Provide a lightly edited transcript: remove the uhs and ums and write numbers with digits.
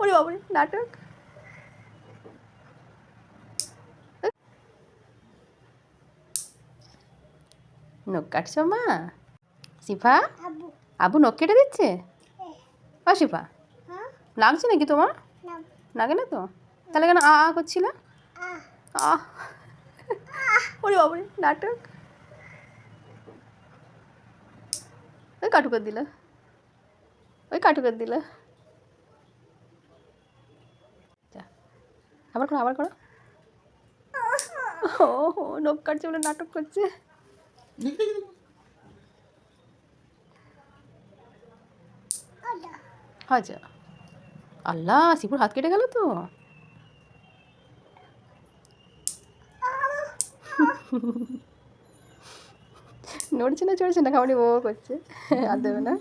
ওরে বাবা নাটক। নখ কাটছো মা? শিফা আবু নখ কেটে দিচ্ছে? ও শিফা লাগছে নাকি তোমার? লাগে না তো? তাহলে কেন আ আ করছিল? আহ ওরে বাবা নাটক। ওই কাটু করে দিল, ওই কাটু করে দিল। আবার করো, আবার করো। ও হো নখ কাটছে বলে নাটক করছে। আচ্ছা আল্লাহ, শিপুর হাত কেটে গেল তো। নড়ছে না চড়ছে না, খাবারই ও করছে। আর দেবে না।